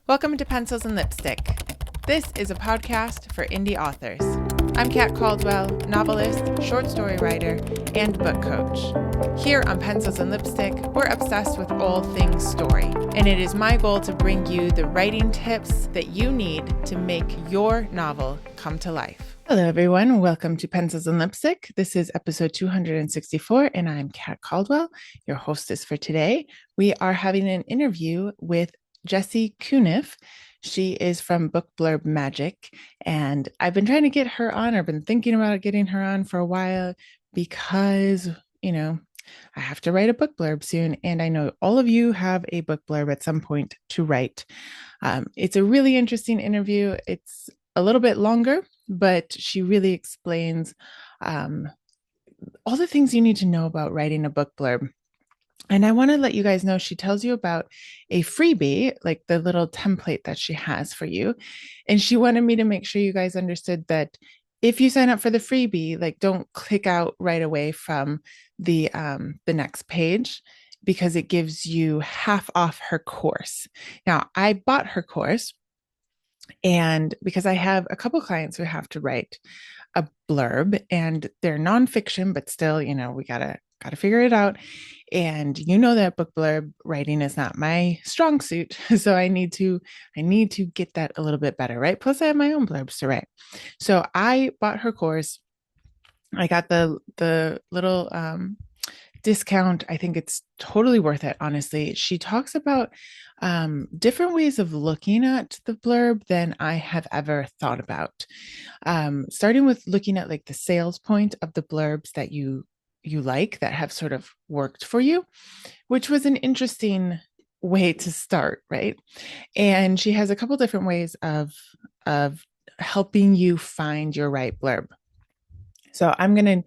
Welcome to Pencils and Lipstick. This is a podcast for indie authors. I'm Kat Caldwell, novelist, short story writer, and book coach. Here on Pencils and Lipstick, we're obsessed with all things story, and it is my goal to bring you the writing tips that you need to make your novel come to life. Hello, everyone. Welcome to Pencils and Lipstick. This is episode 264, and I'm Kat Caldwell, your hostess for today. We are having an interview with Jessie Cunniffe. She is from Book Blurb Magic, and I've been trying to get her on. I've been thinking about getting her on for a while because, I have to write a book blurb soon, and I know all of you have a book blurb at some point to write. It's a really interesting interview. It's a little bit longer, but she really explains all the things you need to know about writing a book blurb. And I want to let you guys know, she tells you about a freebie, like the little template that she has for you. And she wanted me to make sure you guys understood that if you sign up for the freebie, like don't click out right away from the next page, because it gives you half off her course. Now, I bought her course, and because I have a couple clients who have to write a blurb, and they're nonfiction, but still, we gotta figure it out. And that book blurb writing is not my strong suit, so I need to get that a little bit better, right? Plus, I have my own blurbs to write. So I bought her course. I got the little discount. I think it's totally worth it, honestly. She talks about different ways of looking at the blurb than I have ever thought about. Starting with looking at like the sales point of the blurbs that you like, that have sort of worked for you, which was an interesting way to start, right? And she has a couple different ways of helping you find your right blurb. So I'm going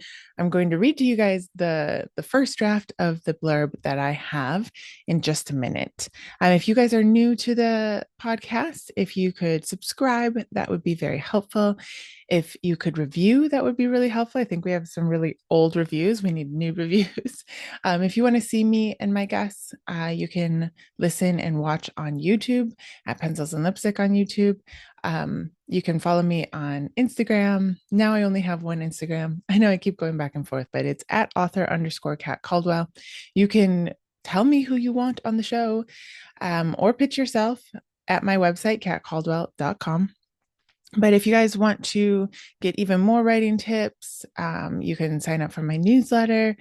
to read to you guys the first draft of the blurb that I have in just a minute. If you guys are new to the podcast, if you could subscribe, that would be very helpful. If you could review, that would be really helpful. I think we have some really old reviews. We need new reviews. If you want to see me and my guests, you can listen and watch on YouTube at Pencils and Lipstick on YouTube. You can follow me on Instagram. Now I only have one Instagram. I know I keep going back and forth, but it's at author_Kat Caldwell. You can tell me who you want on the show, or pitch yourself at my website, katcaldwell.com. But if you guys want to get even more writing tips, you can sign up for my newsletter,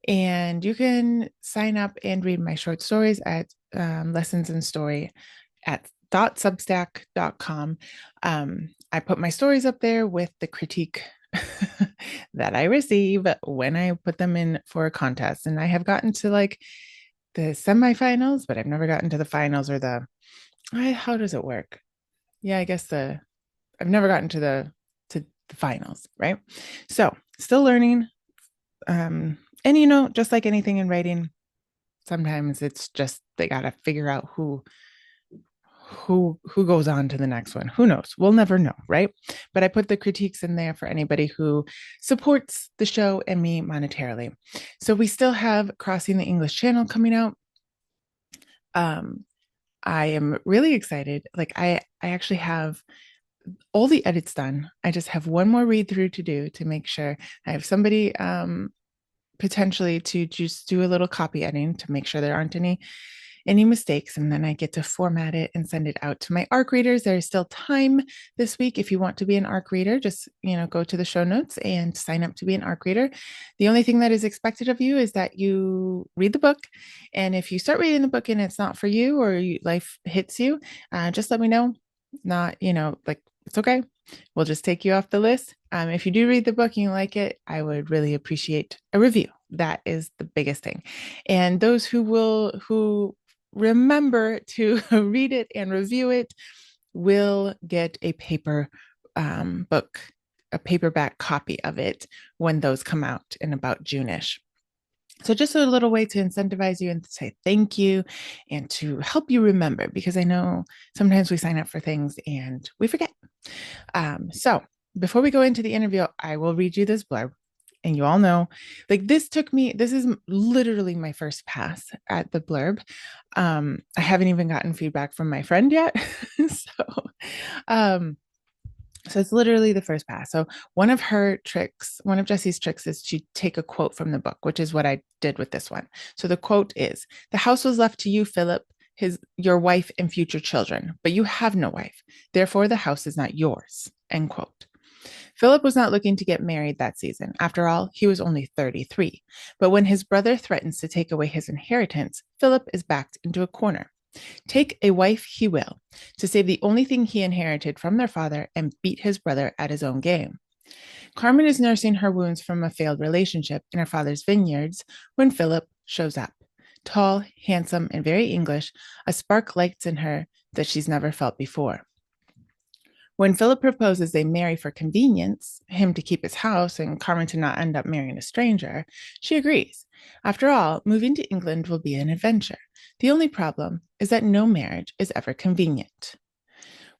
and you can sign up and read my short stories at Lessons in Story at .substack.com. I put my stories up there with the critique that I receive when I put them in for a contest. And I have gotten to like the semifinals, but I've never gotten to the finals or how does it work? Yeah, I guess I've never gotten to the finals, right? So still learning. And just like anything in writing, sometimes it's just, they got to figure out who goes on to the next one. Who knows? We'll never know, right? But I put the critiques in there for anybody who supports the show and me monetarily. So we still have Crossing the English Channel coming out. I am really excited. Like I actually have all the edits done. I just have one more read through to do to make sure I have somebody potentially to just do a little copy editing to make sure there aren't any mistakes, and then I get to format it and send it out to my ARC readers. There is still time this week. If you want to be an ARC reader, just go to the show notes and sign up to be an ARC reader. The only thing that is expected of you is that you read the book, and if you start reading the book and it's not for you, or life hits you, just let me know. Not like, it's okay, we'll just take you off the list. If you do read the book and you like it, I would really appreciate a review. That is the biggest thing. And those who remember to read it and review it will get a paper book, a paperback copy of it when those come out in about June-ish. So just a little way to incentivize you and to say thank you and to help you remember, because I know sometimes we sign up for things and we forget. So before we go into the interview, I will read you this blurb. and you all know, like this is literally my first pass at the blurb. I haven't even gotten feedback from my friend yet. so um so it's literally the first pass. So one of her tricks, one of Jessie's tricks is to take a quote from the book, which is what I did with this one. So the quote is, "The house was left to you, Philip, your wife and future children, but you have no wife. Therefore, the house is not yours." End quote. Philip was not looking to get married that season. After all, he was only 33. But when his brother threatens to take away his inheritance, Philip is backed into a corner. Take a wife he will, to save the only thing he inherited from their father and beat his brother at his own game. Carmen is nursing her wounds from a failed relationship in her father's vineyards when Philip shows up. Tall, handsome, and very English, a spark lights in her that she's never felt before. When Philip proposes they marry for convenience, him to keep his house and Carmen to not end up marrying a stranger, she agrees. After all, moving to England will be an adventure. The only problem is that no marriage is ever convenient.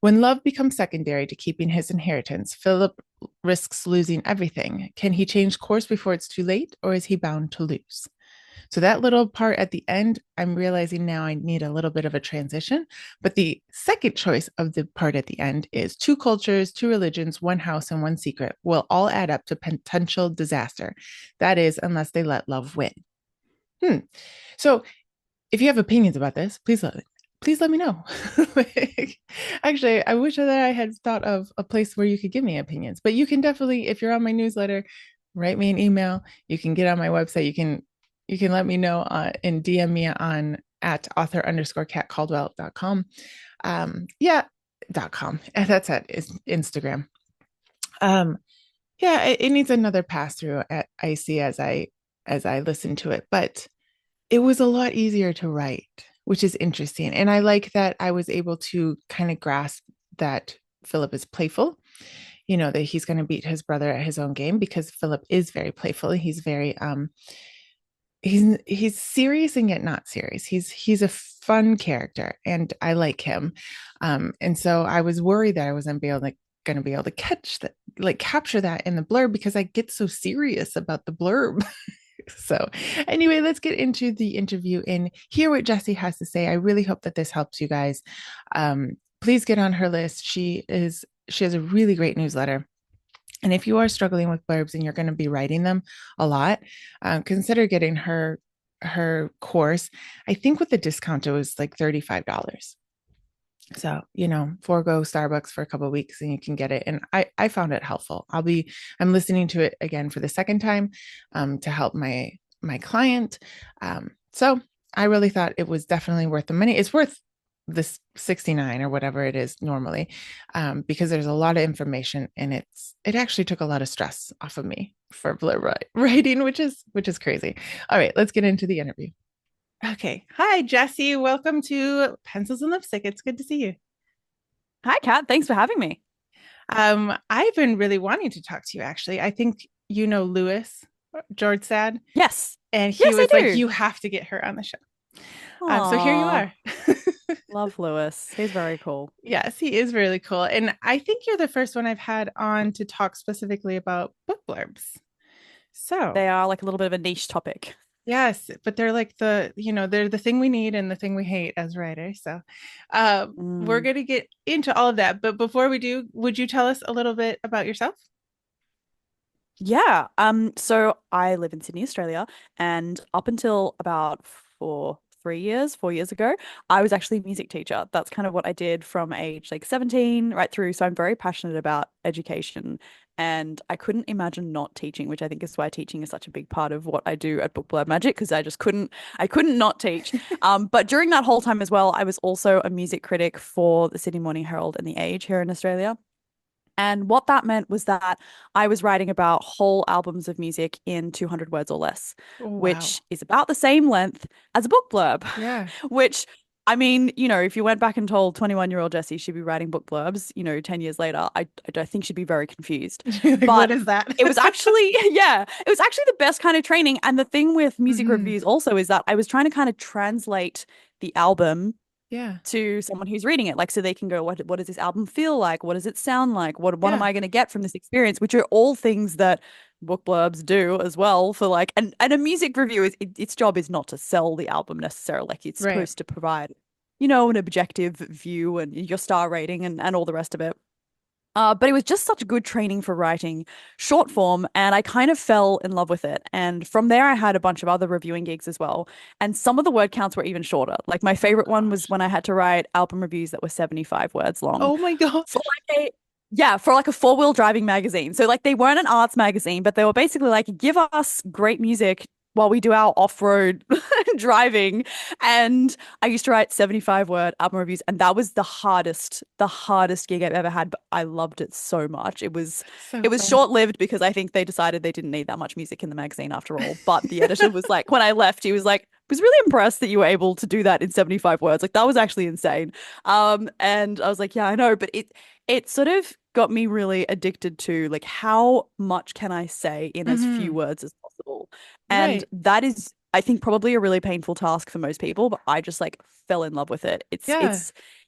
When love becomes secondary to keeping his inheritance, Philip risks losing everything. Can he change course before it's too late, or is he bound to lose? So that little part at the end, I'm realizing now I need a little bit of a transition. But the second choice of the part at the end is two cultures, two religions, one house, and one secret will all add up to potential disaster. That is, unless they let love win. So if you have opinions about this, please let me know. Actually, I wish that I had thought of a place where you could give me opinions, but you can definitely, if you're on my newsletter, write me an email. You can get on my website. You can let me know and DM me on at author_catcaldwell.com. .com. And that's at Instagram. It needs another pass through at IC as I listen to it, but it was a lot easier to write, which is interesting. And I like that I was able to kind of grasp that Philip is playful, that he's going to beat his brother at his own game, because Philip is very playful. He's very, he's serious and yet not serious. He's a fun character and I like him. And so I was worried that I wasn't going to be able to capture that in the blurb, because I get so serious about the blurb. So anyway, let's get into the interview and hear what Jessie has to say. I really hope that this helps you guys. Please get on her list. She has a really great newsletter. And if you are struggling with blurbs and you're going to be writing them a lot, consider getting her course. I think with the discount, it was like $35. So, forego Starbucks for a couple of weeks and you can get it. And I found it helpful. I'm listening to it again for the second time to help my client. So I really thought it was definitely worth the money. It's worth this 69 or whatever it is normally, because there's a lot of information and it actually took a lot of stress off of me for blurb writing, which is crazy. All right, let's get into the interview. Okay. Hi, Jessie. Welcome to Pencils and Lipstick. It's good to see you. Hi, Kat. Thanks for having me. I've been really wanting to talk to you, actually. I think you know Lewis, George Sad. Yes. And he was like, you have to get her on the show. So here you are. Love Lewis. He's very cool. Yes, he is really cool. And I think you're the first one I've had on to talk specifically about book blurbs. So they are like a little bit of a niche topic. Yes, but they're like they're the thing we need and the thing we hate as writers. So we're going to get into all of that. But before we do, would you tell us a little bit about yourself? Yeah. So I live in Sydney, Australia, and up until about 4 years ago, I was actually a music teacher. That's kind of what I did from age like 17 right through. So I'm very passionate about education and I couldn't imagine not teaching, which I think is why teaching is such a big part of what I do at Book Blurb Magic, because I couldn't not teach. But during that whole time as well, I was also a music critic for the Sydney Morning Herald and The Age here in Australia. And what that meant was that I was writing about whole albums of music in 200 words or less, which is about the same length as a book blurb. Yeah. Which, I mean, if you went back and told 21-year-old Jessie she'd be writing book blurbs, 10 years later, I don't think she'd be very confused. Like, but what is that? It was actually, it was actually the best kind of training. And the thing with music reviews also is that I was trying to kind of translate the album Yeah. to someone who's reading it, like so they can go, what does this album feel like? What does it sound like? What am Yeah. I going to get from this experience? Which are all things that book blurbs do as well for like and a music review its job is not to sell the album necessarily. Like it's Right. supposed to provide, you know, an objective view and your star rating and all the rest of it. But it was just such good training for writing short form, and I kind of fell in love with it. And from there, I had a bunch of other reviewing gigs as well. And some of the word counts were even shorter. Like my Oh favorite one was gosh. when I had to write album reviews that were 75 words long Oh my gosh. for like a yeah, for like a four-wheel driving magazine. So like they weren't an arts magazine, but they were basically like, give us great music while we do our off-road driving. And I used to write 75-word album reviews, and that was the hardest gig I've ever had, but I loved it so much. So It was fun. short-lived because I think they decided they didn't need that much music in the magazine after all. But the editor was like, when I left, he was like, was really impressed that you were able to do that in 75 words. Like that was actually insane. And I was like, yeah, I know, but it sort of got me really addicted to like how much can I say in as few Hmm. words as possible. And Right. that is, I think, probably a really painful task for most people, but I just like fell in love with it. Yeah.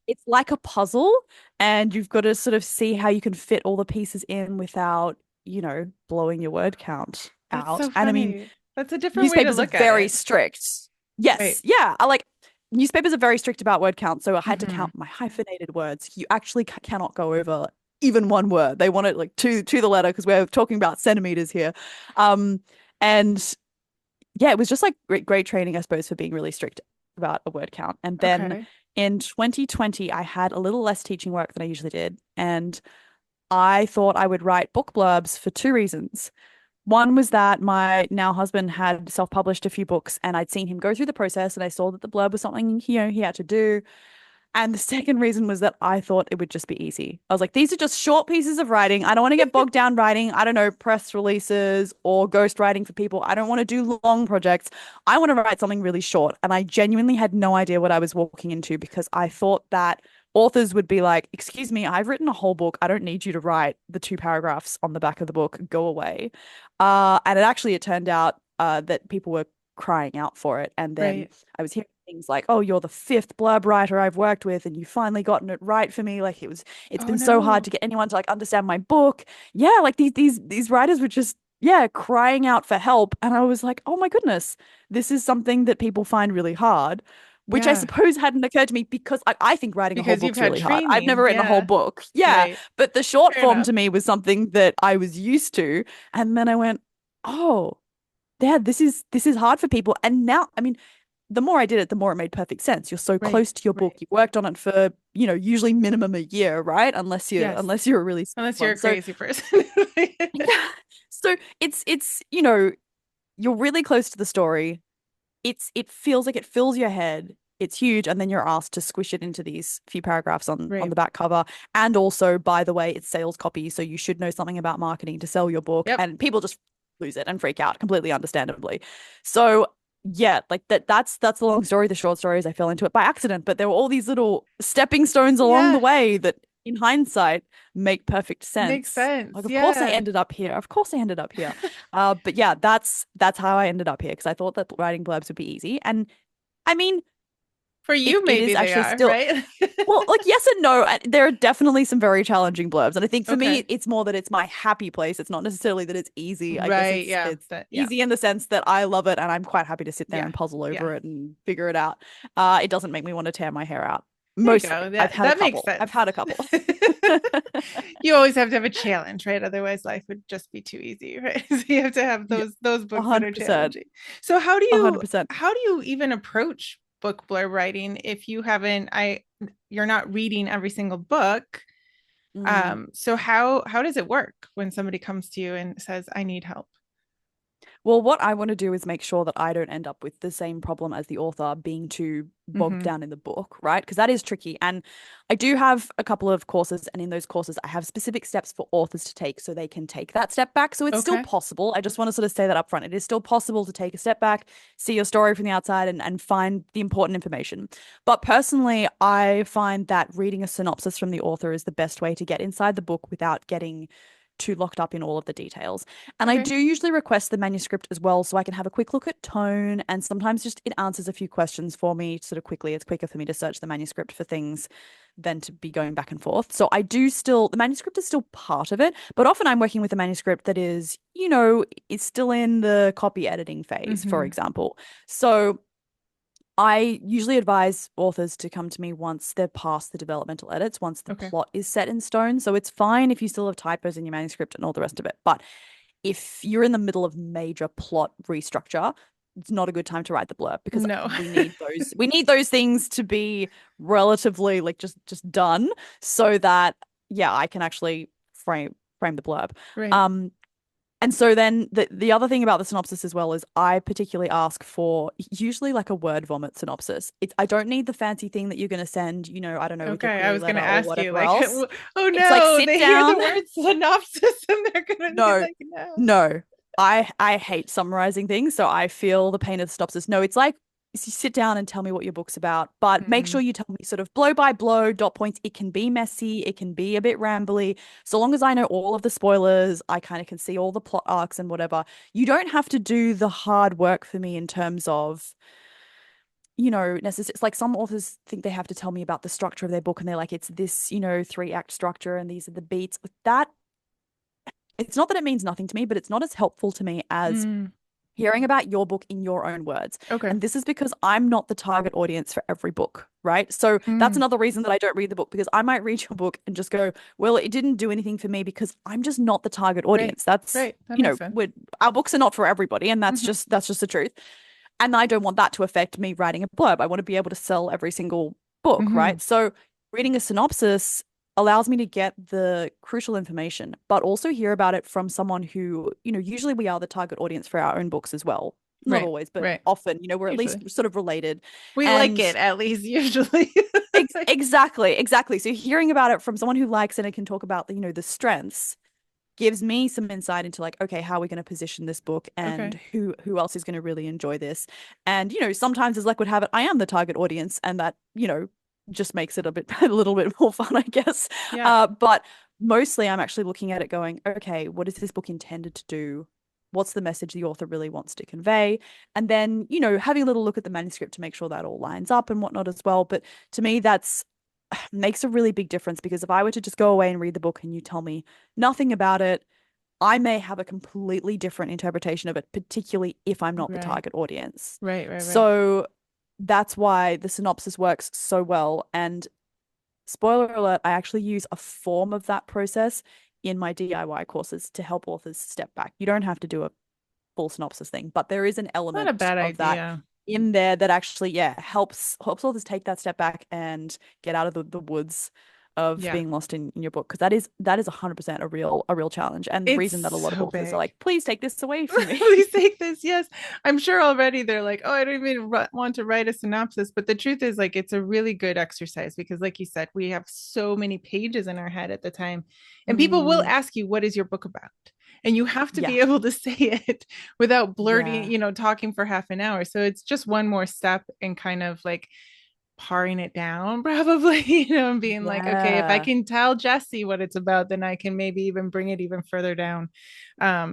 It's like a puzzle, and you've got to sort of see how you can fit all the pieces in without, you know, blowing your word count That's out. so And I mean, funny. That's a different way to newspapers are look at very it. strict. Right. Yes, yeah. I like newspapers are very strict about word count, so I had to Hmm. count my hyphenated words. You actually cannot go over even one word. They want it like to the letter because we're talking about centimeters here. And yeah, it was just like great training, I suppose, for being really strict about a word count. And then Okay. in 2020, I had a little less teaching work than I usually did, and I thought I would write book blurbs for two reasons. One was that my now husband had self-published a few books and I'd seen him go through the process and I saw that the blurb was something, you know, he had to do. And the second reason was that I thought it would just be easy. I was like, these are just short pieces of writing. I don't want to get bogged down writing, I don't know, press releases or ghost writing for people. I don't want to do long projects. I want to write something really short. And I genuinely had no idea what I was walking into because I thought that authors would be like, excuse me, I've written a whole book. I don't need you to write the two paragraphs on the back of the book. Go away. And it turned out that people were crying out for it. And then Right. I was hearing things like, "Oh, you're the fifth blurb writer I've worked with, and you finally gotten it right for me." Like it's Oh been so hard no. to get anyone to like understand my book. Yeah, like these writers were just yeah crying out for help, and I was like, "Oh my goodness, this is something that people find really hard." Which I Yeah. suppose hadn't occurred to me because I think writing a whole Because you've book's had really hard. I've never training. written a whole Yeah. book. Yeah. Right. But the short Fair form enough. to me was something that I was used to. And then I went, oh, yeah, this is hard for people. And now, I mean, the more I did it, the more it made perfect sense. You're so Right. close to your book. Right. You worked on it for, you know, usually minimum a year, right? Unless you're Yes. unless you're a really smart Unless you're one. a So crazy person. yeah. So it's, you know, you're really close to the story. It feels like it fills your head. It's huge, and then you're asked to squish it into these few paragraphs on Right. the back cover. And also, by the way, it's sales copy, so you should know something about marketing to sell your book. Yep. And people just lose it and freak out, completely understandably. So yeah, like that's the long story. The short story is I fell into it by accident, but there were all these little stepping stones along the Yeah. way that in hindsight make perfect Makes sense. Like sense. of course I Yeah. ended up here. Of course I ended up here. But yeah, that's how I ended up here because I thought that writing blurbs would be easy. And I mean, For you, it maybe is they actually are, still right? well, like yes and no. There are definitely some very challenging blurbs, and I think for me, Okay. it's more that it's my happy place. It's not necessarily that it's easy. I guess Right. Yeah. it's That, yeah. easy in the sense that I love it, and I'm quite happy to sit there Yeah. and puzzle Yeah. over it and figure it out. It doesn't make me want to tear my hair out. There you Mostly, go. I've Yeah, had a that makes couple. I've sense. had a couple. You always have to have a challenge, right? Otherwise, life would just be too easy, right? So you have to have Yeah, those books that are 100%, challenging. So a 100%. how do you even approach book blurb writing if you haven't you're not reading every single book? Mm. So how does it work when somebody comes to you and says, I need help? Well, what I want to do is make sure that I don't end up with the same problem as the author being too bogged Mm-hmm. down in the book, right? Because that is tricky. And I do have a couple of courses, and in those courses, I have specific steps for authors to take so they can take that step back. So it's still Okay. possible. I just want to sort of say that up front. It is still possible to take a step back, see your story from the outside, and find the important information. But personally, I find that reading a synopsis from the author is the best way to get inside the book without getting too locked up in all of the details. And I Okay. do usually request the manuscript as well so I can have a quick look at tone, and sometimes just it answers a few questions for me sort of quickly. It's quicker for me to search the manuscript for things than to be going back and forth. So I do still, the manuscript is still part of it, but often I'm working with a manuscript that is, is still in the copy editing phase, for Mm-hmm. example. So I usually advise authors to come to me once they're past the developmental edits, once the Okay. plot is set in stone. So it's fine if you still have typos in your manuscript and all the rest of it. But if you're in the middle of major plot restructure, it's not a good time to write the blurb because No. we need those things to be relatively like just done so that yeah, I can actually frame the blurb. Right. Um and so then the other thing about the synopsis as well is I particularly ask for usually like a word vomit synopsis. I don't need the fancy thing that you're going to send, I don't know, with your Okay. I query was going letter to or ask you, whatever like, else. oh It's like no, sit they hear the down. word synopsis and they're going to be No, like, no. no. I hate summarizing things, so I feel the pain of the synopsis. No, it's like you sit down and tell me what your book's about, but make Mm, sure you tell me sort of blow by blow, dot points. It can be messy, it can be a bit rambly. So long as I know all of the spoilers, I kind of can see all the plot arcs and whatever. You don't have to do the hard work for me in terms of necessary. It's like some authors think they have to tell me about the structure of their book and they're like, it's this, 3-act structure and these are the beats. That it's not that it means nothing to me, but it's not as helpful to me as mm, hearing about your book in your own words. okay. And this is because I'm not the target audience for every book, right? So that's Mm, another reason that I don't read the book because I might read your book and just go, well, it didn't do anything for me because I'm just not the target right. audience. That's, Right. That makes sense. our books are not for everybody, and that's Hmm. just the truth. And I don't want that to affect me writing a blurb. I want to be able to sell every single book, Hmm. right? So reading a synopsis allows me to get the crucial information, but also hear about it from someone who, usually we are the target audience for our own books as well. Not Right. always, but Right. often, we're at Usually. least sort of related. We like And it at least usually. exactly, exactly. So hearing about it from someone who likes it and can talk about the, the strengths gives me some insight into like, okay, how are we going to position this book Okay. and who else is going to really enjoy this? And sometimes as luck would have it, I am the target audience, and that just makes it a little bit more fun, I guess. Yeah. But mostly I'm actually looking at it going, okay, what is this book intended to do? What's the message the author really wants to convey? And then, having a little look at the manuscript to make sure that all lines up and whatnot as well. But to me, that's makes a really big difference because if I were to just go away and read the book and you tell me nothing about it, I may have a completely different interpretation of it, particularly if I'm not the Right. target audience. Right. Right. Right. So that's why the synopsis works so well. And spoiler alert, I actually use a form of that process in my DIY courses to help authors step back. You don't have to do a full synopsis thing, but there is an Not a element bad of that idea. in there that actually, yeah, helps authors take that step back and get out of the woods of Yeah. being lost in your book, because that is 100% a real challenge, and the It's reason that a lot of so authors are big. like, please take this away from me. Please take this. Yes. I'm sure already they're like, oh, I don't even want to write a synopsis. But the truth is, like, it's a really good exercise because, like you said, we have so many pages in our head at the time. And people will Mm, ask you, what is your book about? And you have to yeah, be able to say it without blurting, yeah, talking for half an hour. So it's just one more step in kind of like paring it down probably, and being like, okay, if I yeah, can tell Jessie what it's about, then I can maybe even bring it even further down.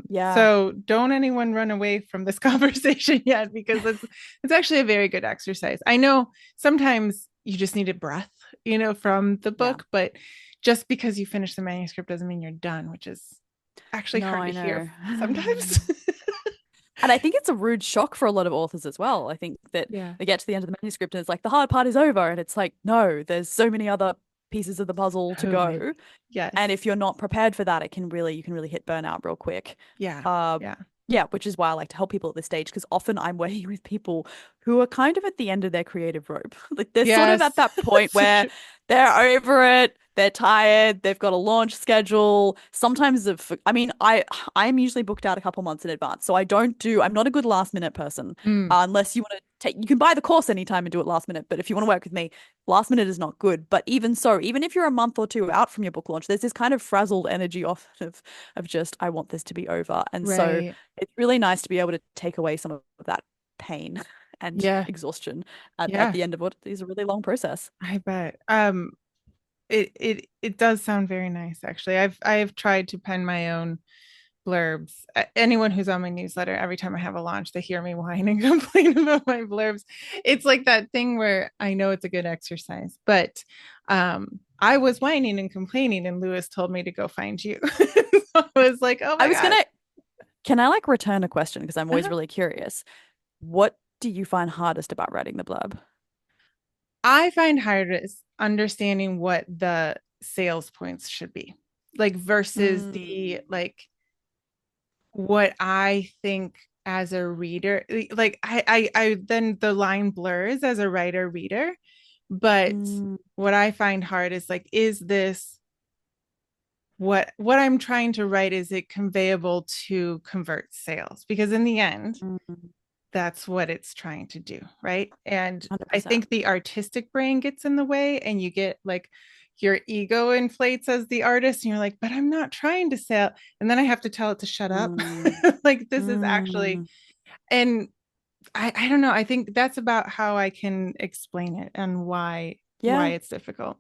yeah. So don't anyone run away from this conversation yet, because it's actually a very good exercise. I know sometimes you just need a breath, from the Yeah. book, but just because you finish the manuscript doesn't mean you're done, which is actually No, hard to I hear know. sometimes. And I think it's a rude shock for a lot of authors as well. I think that Yeah, they get to the end of the manuscript and it's like the hard part is over. And it's like, no, there's so many other pieces of the puzzle to totally. go. Yes. And if you're not prepared for that, you can really hit burnout real quick. Yeah. Uh, Yeah. yeah, which is why I like to help people at this stage because often I'm working with people who are kind of at the end of their creative rope. Like they're sort of Yes. at that point So where true. they're over it, they're tired, they've got a launch schedule. Sometimes I mean, I'm usually booked out a couple months in advance. So I'm not a good last minute person. Mm, Unless you want to you can buy the course anytime and do it last minute, but if you want to work with me, last minute is not good. But even so, even if you're a month or two out from your book launch, there's this kind of frazzled energy off of just I want this to be over. And so right. it's really nice to be able to take away some of that pain and Yeah. exhaustion at Yeah. the end of what is a really long process. I bet. It does sound very nice, actually. I've tried to pen my own blurbs. Anyone who's on my newsletter, every time I have a launch, they hear me whine and complain about my blurbs. It's like that thing where I know it's a good exercise, but I was whining and complaining, and Lewis told me to go find you. So I was like, oh I my was God. gonna, can I like return a question because I'm always Uh-huh. really curious. What do you find hardest about writing the blurb? I find hardest understanding what the sales points should be, like versus the Mm, like what I think as a reader, like I then the line blurs as a writer reader, but mm, what I find hard is like, is this what I'm trying to write? Is it conveyable to convert sales? Because in the end, mm, that's what it's trying to do, right? And I 100%. think the artistic brain gets in the way, and you get like your ego inflates as the artist, and you're like, but I'm not trying to sell. And then I have to tell it to shut up. Mm, Like, this is actually, mm. and I don't know. I think that's about how I can explain it and why Yeah, it's difficult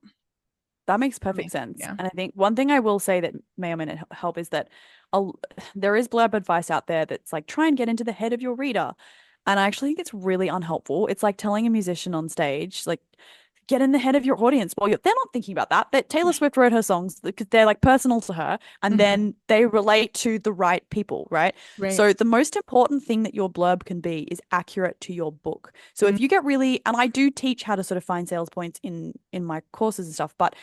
that makes for perfect me. sense. Yeah. And I think one thing I will say that may or may not help is that a, there is blurb advice out there that's like, try and get into the head of your reader. And I actually think it's really unhelpful. It's like telling a musician on stage, like, get in the head of your audience. Well, they're not thinking about that. That Taylor Swift wrote her songs because they're like personal to her, and Mhm. then they relate to the right people, right? Right. So the most important thing that your blurb can be is accurate to your book. So Mm. if you get really, and I do teach how to sort of find sales points in my courses and stuff, but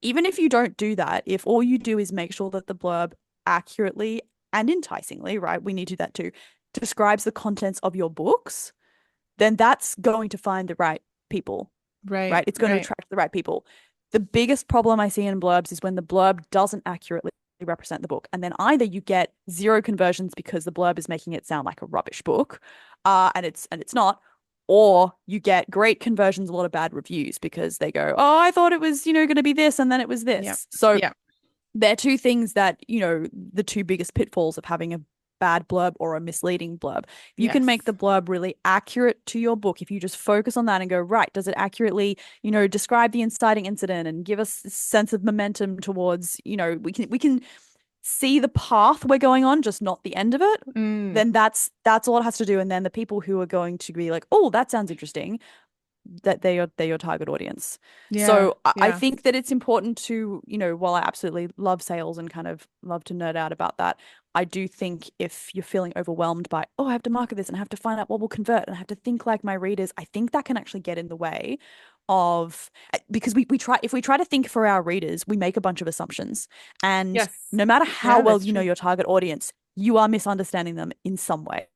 even if you don't do that, if all you do is make sure that the blurb accurately and enticingly, right? We need to do that too, describes the contents of your books, then that's going to find the right people, Right. right? It's going to Right. attract the right people. The biggest problem I see in blurbs is when the blurb doesn't accurately represent the book. And then either you get zero conversions because the blurb is making it sound like a rubbish book, and it's not, or you get great conversions, a lot of bad reviews because they go, "Oh, I thought it was, going to be this, and then it was Yep. this." So Yep. they're two things that, the two biggest pitfalls of having a bad blurb or a misleading blurb. If you can make Yes. the blurb really accurate to your book, if you just focus on that and go, right, does it accurately, describe the inciting incident and give us a sense of momentum towards, we can see the path we're going on, just not the end of it, Mm. then that's all it has to do. And then the people who are going to be like, oh, that sounds interesting, that they're your target audience. Yeah. So I Yeah. think that it's important to, while I absolutely love sales and kind of love to nerd out about that, I do think if you're feeling overwhelmed by, oh, I have to market this and I have to find out what will convert and I have to think like my readers, I think that can actually get in the way of, because we try, if we try to think for our readers, we make a bunch of assumptions. And Yes. no matter how Yeah, well that's you know true. your target audience, you are misunderstanding them in some way.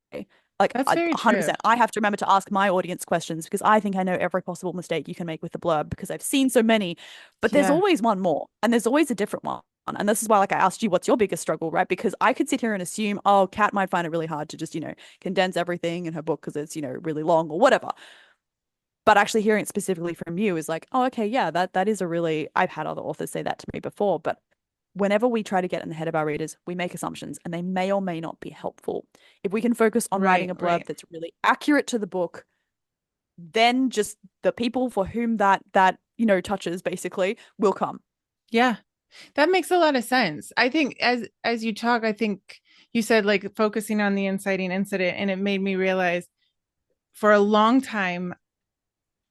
Like That's very true. 100%. I have to remember to ask my audience questions because I think I know every possible mistake you can make with the blurb because I've seen so many. But there's Yeah. always one more, and there's always a different one. And this is why, like, I asked you, what's your biggest struggle, right? Because I could sit here and assume, oh, Kat might find it really hard to just, condense everything in her book because it's, really long or whatever. But actually hearing it specifically from you is like, oh, okay, yeah, that is a really, I've had other authors say that to me before, but whenever we try to get in the head of our readers, we make assumptions and they may or may not be helpful. If we can focus on writing Right. a blurb Right. that's really accurate to the book, then just the people for whom that touches basically will come. Yeah. That makes a lot of sense. I think as you talk, I think you said like focusing on the inciting incident, and it made me realize for a long time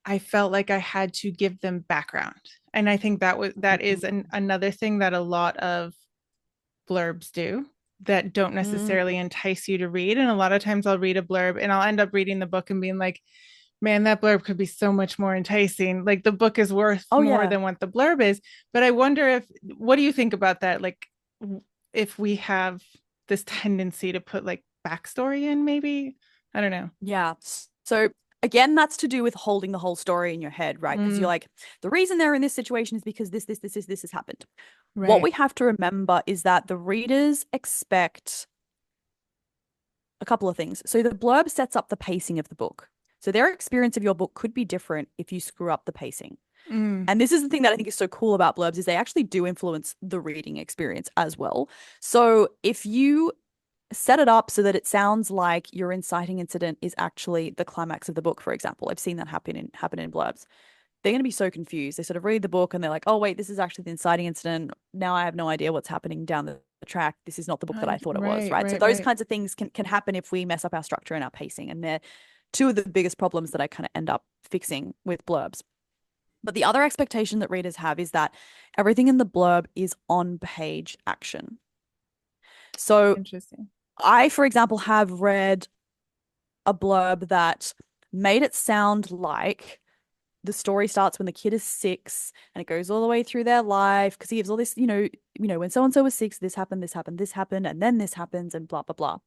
I felt like I had to give them background. And I think that is another thing that a lot of blurbs do that don't Mm. necessarily entice you to read. And a lot of times I'll read a blurb and I'll end up reading the book and being like, man, that blurb could be so much more enticing. Like, the book is worth Oh more yeah. than what the blurb is. But I wonder what do you think about that? Like, if we have this tendency to put like backstory in, maybe? I don't know. Yeah. So again, that's to do with holding the whole story in your head, right? Because you're Mm, like, the reason they're in this situation is because this has happened. What right. we have to remember is that the readers expect a couple of things. So the blurb sets up the pacing of the book. So their experience of your book could be different if you screw up the pacing. Mm, And this is the thing that I think is so cool about blurbs is they actually do influence the reading experience as well. So if you set it up so that it sounds like your inciting incident is actually the climax of the book, for example, I've seen that happen in blurbs. they're going to be so confused. They sort of read the book and they're like, oh, wait, this is actually the inciting incident. Now I have no idea what's happening down the track. This is not the book that I thought it was, Right, right? So right, those right. kinds of things can happen if we mess up our structure and our pacing. And they're two of the biggest problems that I kind of end up fixing with blurbs. But the other expectation that readers have is that everything in the blurb is on page action. So Interesting. I, for example, have read a blurb that made it sound like the story starts when the kid is 6 and it goes all the way through their life because he gives all this, when so and so was 6, this happened, this happened, this happened, and then this happens, and blah blah blah.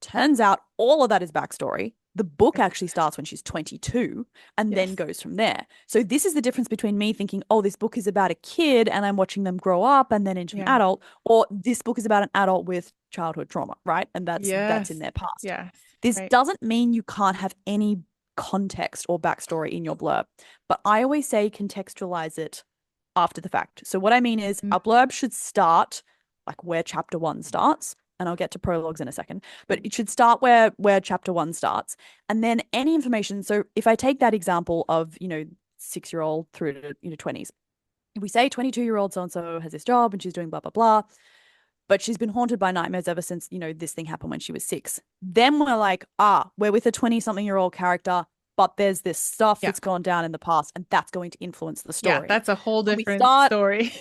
Turns out all of that is backstory. The book Right. actually starts when she's 22 and then Yes. goes from there. So this is the difference between me thinking, oh, this book is about a kid and I'm watching them grow up and then into an Yeah. adult, or this book is about an adult with childhood trauma, right? And that's in Yes. their past. Yes. This Right. doesn't mean you can't have any context or backstory in your blurb, but I always say contextualize it after the fact. So what I mean is Mm, our blurb should start like where chapter 1 starts, and I'll get to prologues in a second, but it should start where chapter 1 starts, and then any information. So if I take that example of, 6-year-old through to, 20s, if we say 22-year-old so and so has this job and she's doing blah blah blah, but she's been haunted by nightmares ever since, this thing happened when she was 6. Then we're like, we're with a 20-something-year-old character, but there's this stuff yeah. that's gone down in the past, and that's going to influence the Yeah. story. That's a whole When we different start, story.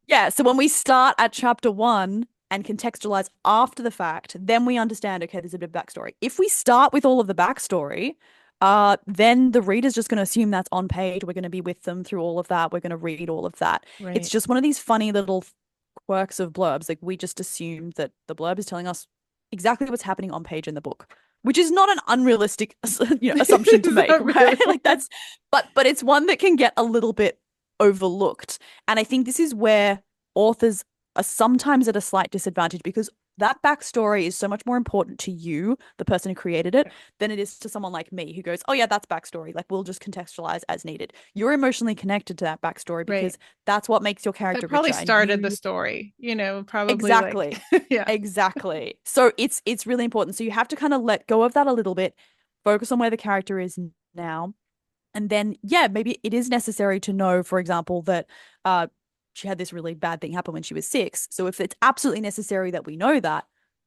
yeah, so when we start at chapter 1 and contextualize after the fact, then we understand, okay, there's a bit of backstory. If we start with all of the backstory, then the reader's just going to assume that's on page. We're going to be with them through all of that. We're going to read all of that. It's Right. just one of these funny little quirks of blurbs. Like we just assume that the blurb is telling us exactly what's happening on page in the book, which is not an unrealistic, assumption to It's make, not right? really. Like but it's one that can get a little bit overlooked. And I think this is where authors are sometimes at a slight disadvantage because that backstory is so much more important to you, the person who created it, than it is to someone like me who goes, oh, yeah, that's backstory. Like, we'll just contextualize as needed. You're emotionally connected to that backstory Right. because that's what makes your That character probably richer. And started the you, story, probably like, exactly, yeah. exactly. So it's really important. So you have to kind of let go of that a little bit, focus on where the character is now. And then, yeah, maybe it is necessary to know, for example, that she had this really bad thing happen when she was 6. So if it's absolutely necessary that we know that,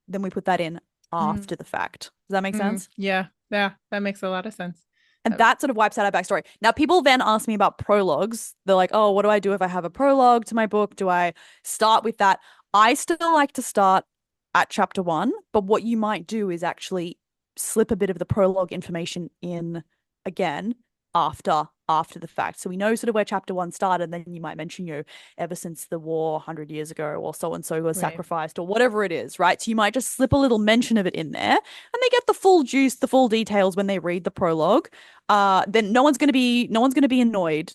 then we put that in Mm, after the fact. Does that make sense? yeah. Yeah. That makes a lot of sense. And that sort of wipes out our backstory. Now, people then ask me about prologues. They're like, oh, what do I do if I have a prologue to my book? Do I start with that? I still like to start at chapter 1, but what you might do is actually slip a bit of the prologue information in again after the fact. So we know sort of where chapter 1 started, and then you might mention, ever since the war 100 years ago, or so and so was Right. sacrificed, or whatever it is, right? So you might just slip a little mention of it in there, and they get the full juice, the full details when they read the prologue. Then no one's gonna be annoyed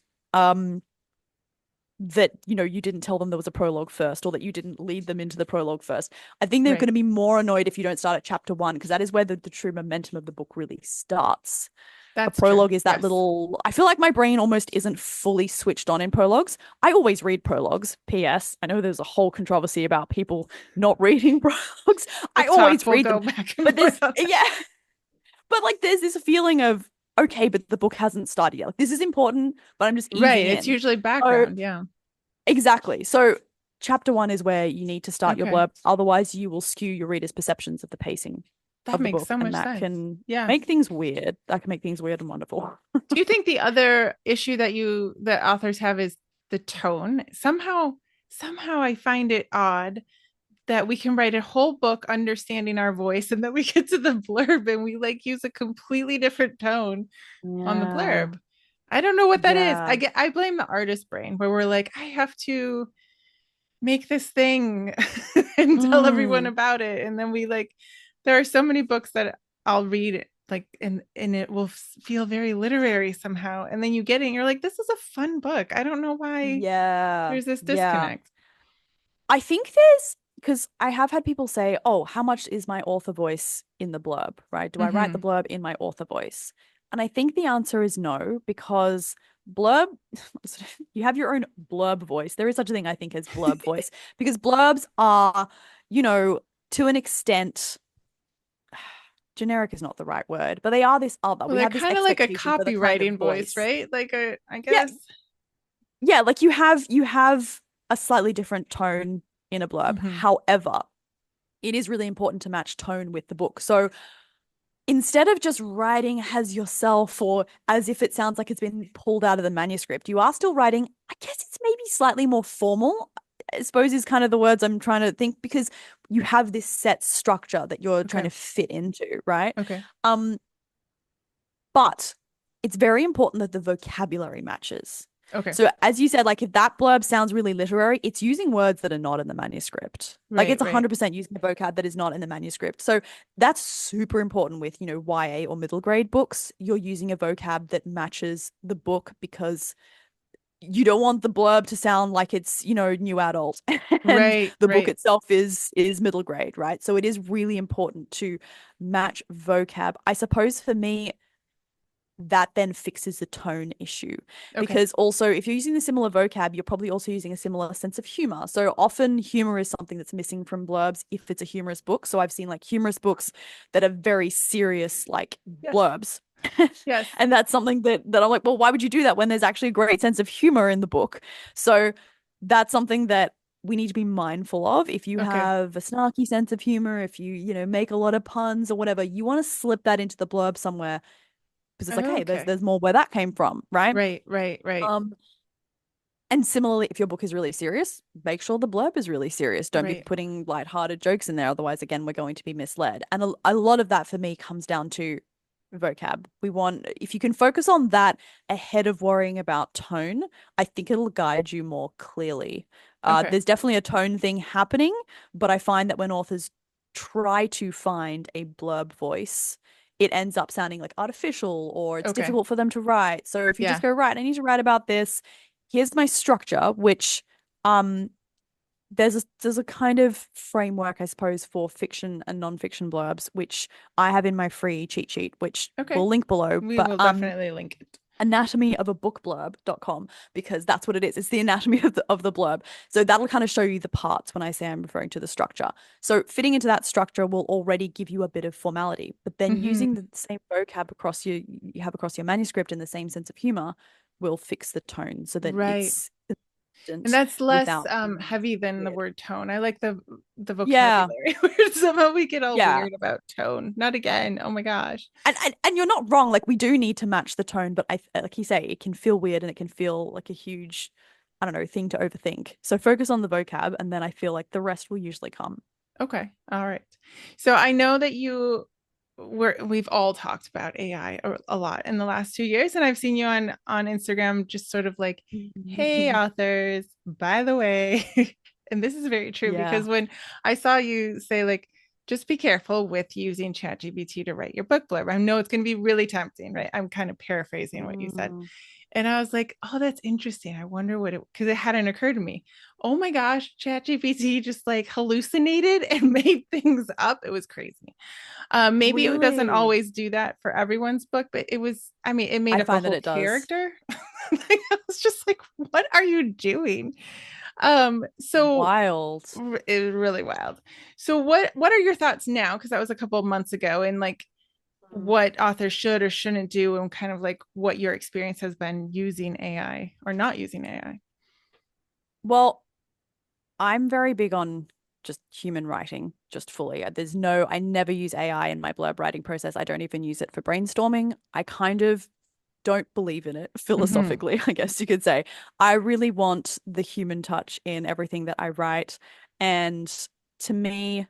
that you didn't tell them there was a prologue first, or that you didn't lead them into the prologue first. I think they're going Right. to be more annoyed if you don't start at chapter 1, because that is where the true momentum of the book really starts. A That's true. prologue is that Yes. little, I feel like my brain almost isn't fully switched on in prologues. I always read prologues. P.S. I know there's a whole controversy about people not reading prologues. I Let's talk. always We'll read go them. back and But forth on that. yeah, but like there's this feeling of, okay, but the book hasn't started yet. Like, this is important, but I'm just Right. easing It's in. usually So background. Yeah. exactly. So chapter 1 is where you need to start your Okay. blurb. Otherwise, you will skew your reader's perceptions of the pacing That of the makes book, so and much that sense. can Yeah. make things weird. That can make things weird and wonderful. Do you think the other issue that authors have is the tone? Somehow I find it odd that we can write a whole book understanding our voice and then we get to the blurb and we like use a completely different tone on the Yeah. blurb. I don't know what that is. Yeah. I blame the artist brain where we're like, I have to make this thing and tell everyone Mm. about it. And then we like there are so many books that I'll read like and it will feel very literary somehow. And then you get it and you're like, this is a fun book. I don't know why Yeah. there's this Yeah. disconnect. I think there's, because I have had people say, oh, how much is my author voice in the blurb, right? Do I write the Mm-hmm. blurb in my author voice? And I think the answer is no, because blurb, you have your own blurb voice. There is such a thing, I think, as blurb voice, because blurbs are, you know, to an extent, generic is not the right word, but they are this other. Well, We they're have this kind of like a expectation for the kind of copywriting voice, voice. right? Like a, I Yeah, guess. yeah, like you have a slightly different tone in a blurb. Hmm. However, it is really important to match tone with the book. So instead of just writing as yourself or as if it sounds like it's been pulled out of the manuscript, you are still writing, I guess it's maybe slightly more formal, I suppose is kind of the words I'm trying to think, because you have this set structure that you're trying Okay. to fit into, right? Okay. Um, but it's very important that the vocabulary matches. Okay. So as you said, like if that blurb sounds really literary, it's using words that are not in the manuscript. Like Right. it's Right. 100% using a vocab that is not in the manuscript. So that's super important with, YA or middle grade books. You're using a vocab that matches the book because you don't want the blurb to sound like it's, new adult and Right. the book Right. itself is middle grade, right? So it is really important to match vocab. I suppose for me, that then fixes the tone issue. Okay. Because also, if you're using the similar vocab, you're probably also using a similar sense of humor. So often, humor is something that's missing from blurbs if it's a humorous book. So I've seen like humorous books that are very serious, like Yes. blurbs. Yes. And that's something that I'm like, well, why would you do that when there's actually a great sense of humor in the book? So that's something that we need to be mindful of. If you Okay. have a snarky sense of humor, if you make a lot of puns or whatever, you want to slip that into the blurb somewhere because it's like, hey, there's Okay. there's more where that came from, right? Right. Right. Right. Um, and similarly, if your book is really serious, make sure the blurb is really serious. Don't be Right. putting lighthearted jokes in there. Otherwise, again, we're going to be misled. And a lot of that for me comes down to vocab. If you can focus on that ahead of worrying about tone, I think it'll guide you more clearly. Okay. There's definitely a tone thing happening, but I find that when authors try to find a blurb voice, it ends up sounding like artificial or it's Okay. difficult for them to write. So if you just Yeah. go, right, I need to write about this, here's my structure, which um there's a kind of framework, I suppose, for fiction and nonfiction blurbs, which I have in my free cheat sheet, which Okay. we'll link below. We But will definitely link it. anatomyofAbookblurb.com, because that's what it is. It's the anatomy of the blurb. So that'll kind of show you the parts when I say I'm referring to the structure. So fitting into that structure will already give you a bit of formality, but then Hmm. using the same vocab you have across your manuscript and the same sense of humor will fix the tone so that Right. it's And consistent that's less without being heavy than the weird. word tone. I like the Yeah. vocabulary where somehow we get all Yeah. weird about tone. Not again. Oh my gosh. And you're not wrong. Like we do need to match the tone, but like you say, it can feel weird and it can feel like a huge, I don't know, thing to overthink. So focus on the vocab, and then I feel like the rest will usually come. Okay. All right. So I know that we've all talked about AI a lot in the last 2 years, and I've seen you on Instagram just sort of like, hey, authors, by the way, and this is very true Yeah. because when I saw you say like, just be careful with using ChatGPT to write your book blurb. I know it's going to be really tempting, right? I'm kind of paraphrasing what you said. Mm. And I was like, oh, that's interesting. I wonder what because it hadn't occurred to me. Oh my gosh, ChatGPT just like hallucinated and made things up. It was crazy. Maybe it doesn't Really? always do that for everyone's book, but I mean, it made I up a find that whole it does. character. Like, I was just like, what are you doing? So Wild. it was really wild. So what are your thoughts now? Because that was a couple of months ago, and like Mm. what authors should or shouldn't do, and kind of like what your experience has been using AI or not using AI. Well, I'm very big on just human writing, just fully. I never use AI in my blurb writing process. I don't even use it for brainstorming. I kind of don't believe in it Mm-hmm. philosophically, I guess you could say. I really want the human touch in everything that I write. And to me,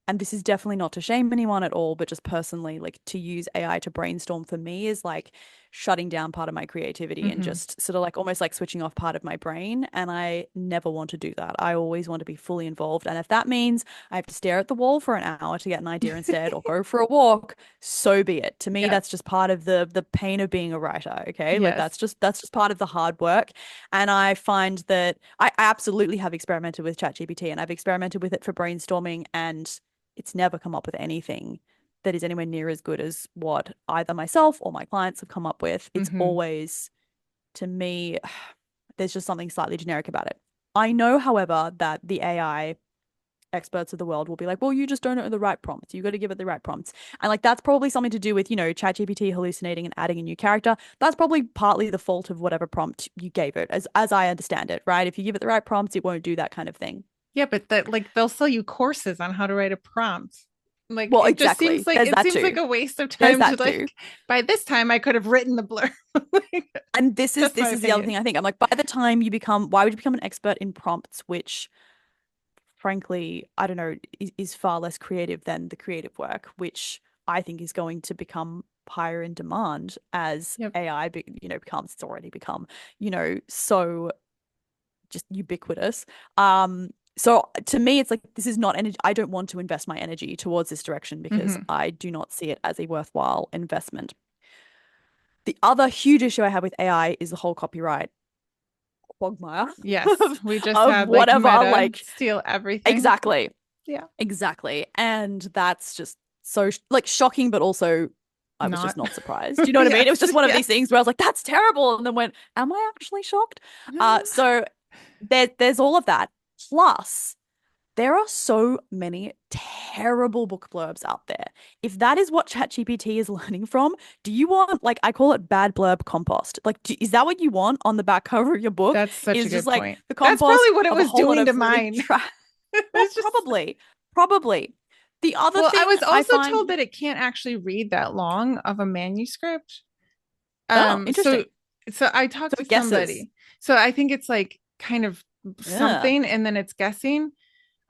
and this is definitely not to shame anyone at all, but just personally, like to use AI to brainstorm for me is like shutting down part of my creativity and Mm-hmm. just sort of like almost like switching off part of my brain. And I never want to do that. I always want to be fully involved. And if that means I have to stare at the wall for an hour to get an idea instead or go for a walk, so be it. To me, Yeah. that's just part of the pain of being a writer. Okay. Like Yes. that's just part of the hard work. And I find that I absolutely have experimented with ChatGPT and I've experimented with it for brainstorming, and it's never come up with anything that is anywhere near as good as what either myself or my clients have come up with. It's Mm-hmm. always, to me, there's just something slightly generic about it. I know, however, that the AI experts of the world will be like, well, you just don't know the right prompts. You got to give it the right prompts. And like that's probably something to do with, ChatGPT hallucinating and adding a new character. That's probably partly the fault of whatever prompt you gave it, as I understand it, right? If you give it the right prompts, it won't do that kind of thing. Yeah, but that like they'll sell you courses on how to write a prompt. Like Well, it just seems exactly. like There's it that seems like too. a waste of There's time to that too. like by this time I could have written the blurb. Like, And this is that's my this is the other opinion. thing I think. I'm like, by the time you become, why would you become an expert in prompts, which frankly, I don't know, is far less creative than the creative work, which I think is going to become higher in demand as Yep. AI, becomes, it's already become, so just ubiquitous. So to me, it's like this is not energy. I don't want to invest my energy towards this direction because Hmm. I do not see it as a worthwhile investment. The other huge issue I have with AI is the whole copyright quagmire Yes, we just of had like whatever, Meta like steal everything. exactly, Yeah, exactly. And that's just so like shocking, but also I was just not. not surprised. Do you know what I mean? It was Yes, just one of these yes. things where I was like, that's terrible. And then went, am I actually shocked? So there's all of that. Plus, there are so many terrible book blurbs out there. If that is what ChatGPT is learning from, do you want, like, I call it bad blurb compost? Like, is that what you want on the back cover of your book? That's such a Is just good like point. the That's compost probably what it of a was whole lot doing to of really mine. trash. Well, It's just probably. The other well, I thing was I also told find, that it can't actually read that long of a manuscript. oh, So interesting. I So talked to it guesses. somebody. So I think it's like kind of Yeah. something and then it's guessing.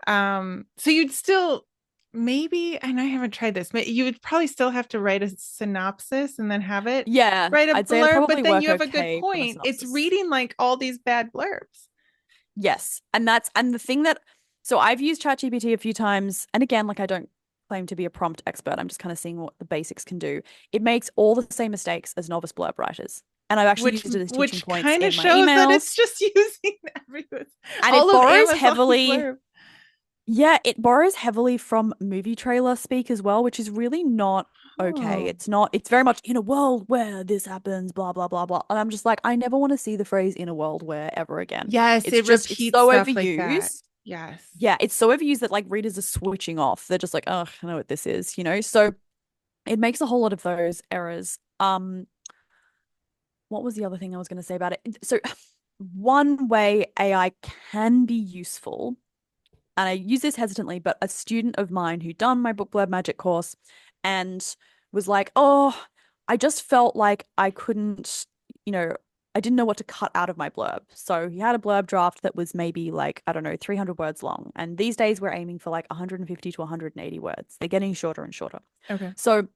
So you'd still maybe, and I haven't tried this, but you would probably still have to write a synopsis and then have it Yeah. write a I'd say it'd blurb, but probably then work you have a good okay from a point. It's synopsis. reading like all these bad blurbs. Yes. And the thing that, so I've used ChatGPT a few times, and again, like I don't claim to be a prompt expert. I'm just kind of seeing what the basics can do. It makes all the same mistakes as novice blurb writers. And I've actually used it as teaching Which points kind of in my shows that it's emails. just using everything, And it all of borrows Amazon's heavily, blurb. yeah, it borrows heavily from movie trailer speak as well, which is really not okay. Oh. It's not, it's very much in a world where this happens, blah, blah, blah, blah. And I'm just like, I never want to see the phrase in a world where ever again. Yes, It's it just, it's repeats so stuff like that. overused. Yes. Yeah, it's so overused that like readers are switching off. They're just like, oh, I know what this is. So it makes a whole lot of those errors. What was the other thing I was going to say about it? So one way AI can be useful, and I use this hesitantly, but a student of mine who done my book blurb magic course and was like, oh, I just felt like I couldn't, you know, I didn't know what to cut out of my blurb. So he had a blurb draft that was maybe like, I don't know, 300 words long. And these days we're aiming for like 150 to 180 words. They're getting shorter and shorter. Okay. So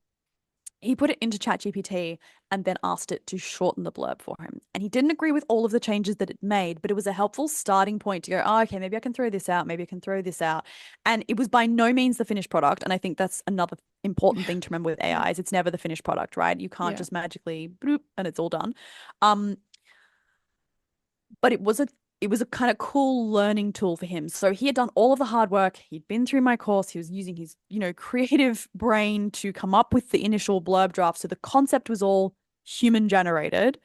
he put it into ChatGPT and then asked it to shorten the blurb for him. And he didn't agree with all of the changes that it made, but it was a helpful starting point to go, oh, okay, maybe I can throw this out. Maybe I can throw this out. And it was by no means the finished product. And I think that's another important thing to remember with AI is it's never the finished product, right? You can't Yeah. just magically bloop and it's all done. Um, but it was a kind of cool learning tool for him. So he had done all of the hard work. He'd been through my course. He was using his, creative brain to come up with the initial blurb draft. So the concept was all human generated.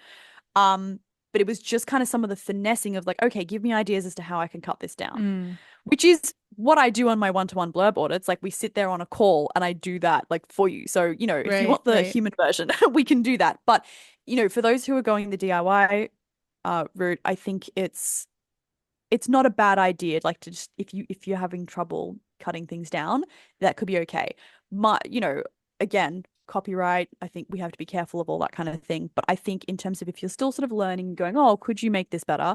Um, but it was just kind of some of the finessing of like, okay, give me ideas as to how I can cut this down, Mm. which is what I do on my one-to-one blurb audits. Like we sit there on a call and I do that like for you. So, if you Right, want the right. human version, we can do that. But, for those who are going the DIY route, I think it's not a bad idea. Like to just if you're having trouble cutting things down, that could be okay. Again, copyright, I think we have to be careful of all that kind of thing. But I think in terms of if you're still sort of learning, going, oh, could you make this better?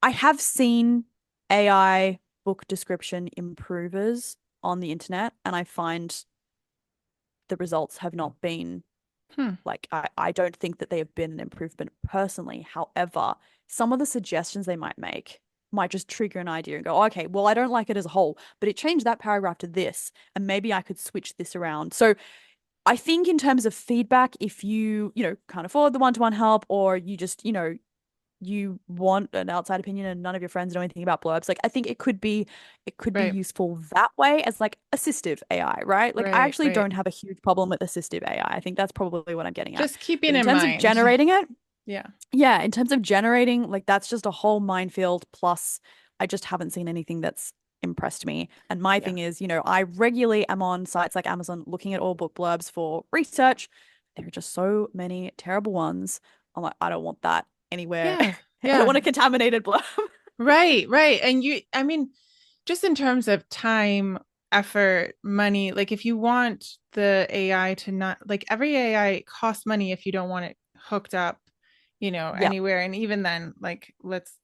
I have seen AI book description improvers on the internet, and I find the results have not been Hmm. like I don't think that they have been an improvement personally. However, some of the suggestions they might make might just trigger an idea and go, oh, okay, well, I don't like it as a whole, but it changed that paragraph to this, and maybe I could switch this around. So I think in terms of feedback, if you can't afford the one-to-one help, or you just, you want an outside opinion and none of your friends know anything about blurbs, like I think it could be Right, useful that way as like assistive AI, right? Like I right, actually right. don't have a huge problem with assistive AI. I think that's probably what I'm getting at. Just But keeping in in terms of mind. generating it, Yeah. yeah, in terms of generating, like that's just a whole minefield. Plus, I just haven't seen anything that's impressed me. And my Yeah. thing is, I regularly am on sites like Amazon looking at all book blurbs for research. There are just so many terrible ones. I'm like, I don't want that anywhere. Yeah. I don't Yeah. want a contaminated blurb. Right, right. And I mean, just in terms of time, effort, money, like if you want the AI to not, like every AI costs money if you don't want it hooked up, Yeah. anywhere. And even then, like,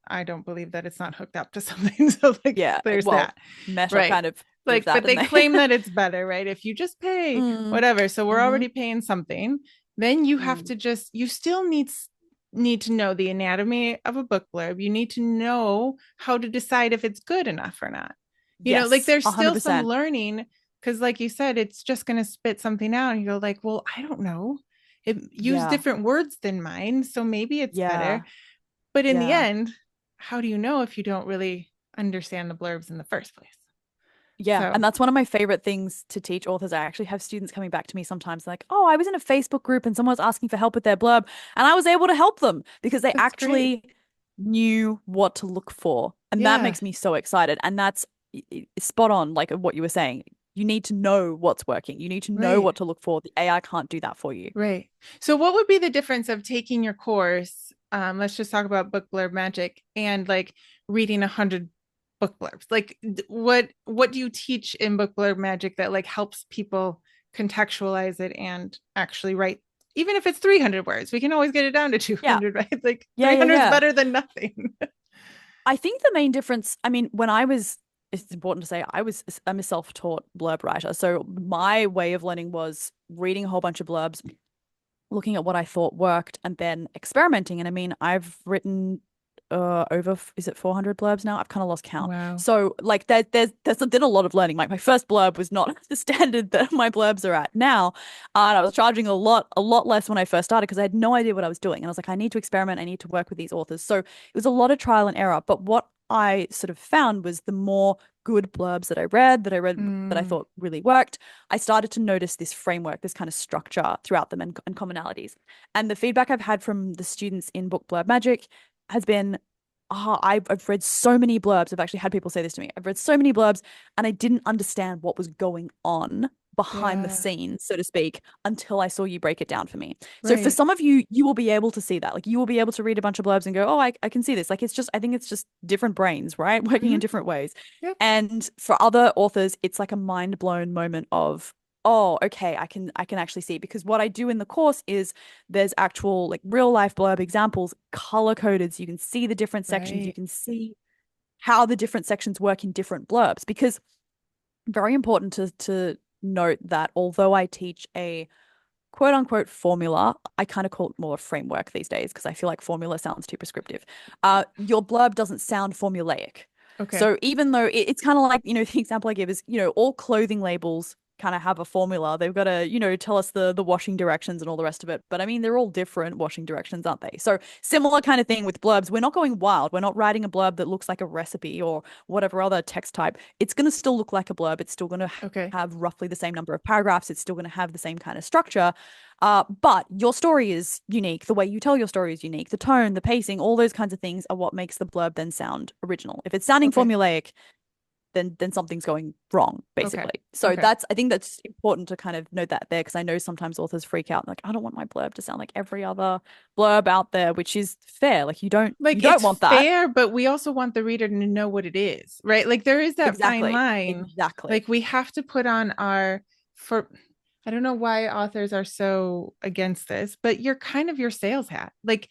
I don't believe that it's not hooked up to something. So, like, Yeah. there's Well, that. Meta Right. kind of proved Like, that, but didn't they they? claim that it's better, right? If you just pay Mm, whatever. So we're hmm already paying something. Then you have mm. to you still need to know the anatomy of a book blurb. You need to know how to decide if it's good enough or not. Like Yes, there's still some 100%. learning because, like you said, it's just going to spit something out. And you go, like, well, I don't know. It used Yeah. different words than mine. So maybe it's better. Yeah. But in the Yeah. end, how do you know if you don't really understand the blurbs in the first place? Yeah, So and that's one of my favorite things to teach authors. I actually have students coming back to me sometimes like, "Oh, I was in a Facebook group and someone was asking for help with their blurb, and I was able to help them because they that's great. actually knew what to look for." And that Yeah. makes me so excited. And that's spot on, like what you were saying. You need to know what's working. You need to know Right. what to look for. The AI can't do that for you. Right. So what would be the difference of taking your course? Let's just talk about book blurb magic and like reading 100 book blurbs. Like what do you teach in book blurb magic that like helps people contextualize it and actually write, even if it's 300 words, we can always get it down to Yeah. 200, right? Like Yeah, yeah, 300 is yeah. better than nothing. I think the main difference, I mean, it's important to say, I'm a self-taught blurb writer. So my way of learning was reading a whole bunch of blurbs, looking at what I thought worked, and then experimenting. And I mean, I've written is it 400 blurbs now? I've kind of lost count. Wow. So like there's been a lot of learning. Like my first blurb was not the standard that my blurbs are at now. And I was charging a lot less when I first started because I had no idea what I was doing. And I was like, I need to experiment, I need to work with these authors. So it was a lot of trial and error. But what I sort of found was the more good blurbs that I Mm, thought really worked, I started to notice this framework, this kind of structure throughout them and commonalities. And the feedback I've had from the students in Book Blurb Magic has been, I've read so many blurbs. I've actually had people say this to me. I've read so many blurbs and I didn't understand what was going on behind the yeah. scenes, so to speak, until I saw you break it down for me. So for Right. some of you, you will be able to see that. Like you will be able to read a bunch of blurbs and go, oh, I can see this. Like I think it's just different brains, right? Working in Hmm. different ways. Yep. And for other authors, it's like a mind blown moment of, oh, okay, I can actually see. Because what I do in the course is there's actual like real life blurb examples color coded so you can see the different sections, you Right. can see how the different sections work in different blurbs. Because very important to note that although I teach a quote unquote formula, I kind of call it more a framework these days because I feel like formula sounds too prescriptive. Your blurb doesn't sound formulaic. Okay. So even though it's kind of like, the example I give is, all clothing labels kind of have a formula. They've got to, tell us the washing directions and all the rest of it. But I mean, they're all different washing directions, aren't they? So similar kind of thing with blurbs. We're not going wild. We're not writing a blurb that looks like a recipe or whatever other text type. It's going to still look like a blurb. It's still going to Okay. have roughly the same number of paragraphs. It's still going to have the same kind of structure. But your story is unique. The way you tell your story is unique. The tone, the pacing, all those kinds of things are what makes the blurb then sound original. If it's sounding Okay. formulaic, then something's going wrong, Okay. basically. So Okay. I think that's important to kind of note that there, because I know sometimes authors freak out like, I don't want my blurb to sound like every other blurb out there, which is fair. Like you Like don't it's want that. fair, but we also want the reader to know what it is, right? Like there is that fine Exactly. line. Exactly. Like we have to put on for I don't know why authors are so against this, but you're kind of your sales hat. Like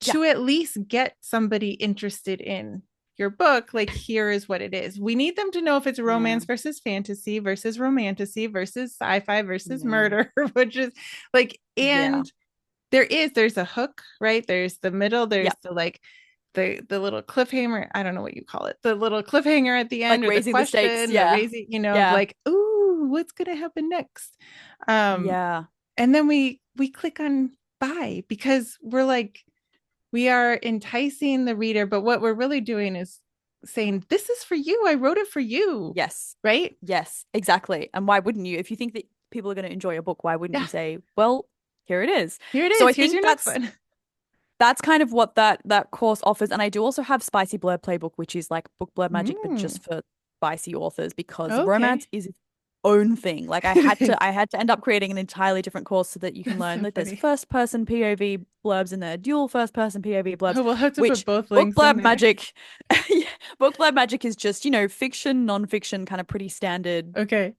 Yeah. to at least get somebody interested in your book, like here is what it is. We need them to know if it's Yeah. romance versus fantasy versus romantasy versus sci-fi versus Yeah. murder, which is like, Yeah. and there's a hook, right? There's the middle, Yeah. there's the like the little cliffhanger, I don't know what you call it, the little cliffhanger at the Like end, or the raising the stakes. question, the Yeah. raising, of Yeah. like, ooh, what's gonna happen next? um Yeah. and then we click on buy because we're like, we are enticing the reader, but what we're really doing is saying, this is for you, I wrote it for you, Yes. right? Yes, exactly. And why wouldn't you? If you think that people are going to enjoy a book, why wouldn't you Yeah, say, well, here it is? here it So I is, here's think your next one. that's kind of what that course offers. And I do also have Spicy Blurb Playbook, which is like book blurb magic, but Mm, just for spicy authors because romance Okay. is its own thing. Like I had to end up creating an entirely different course so that you can That's learn so like there's funny. first person POV blurbs and there dual first person POV blurbs, Oh, we'll have to put which both book links in blurb there. magic, yeah, book blurb magic is just, fiction, non-fiction, kind of pretty standard. Okay.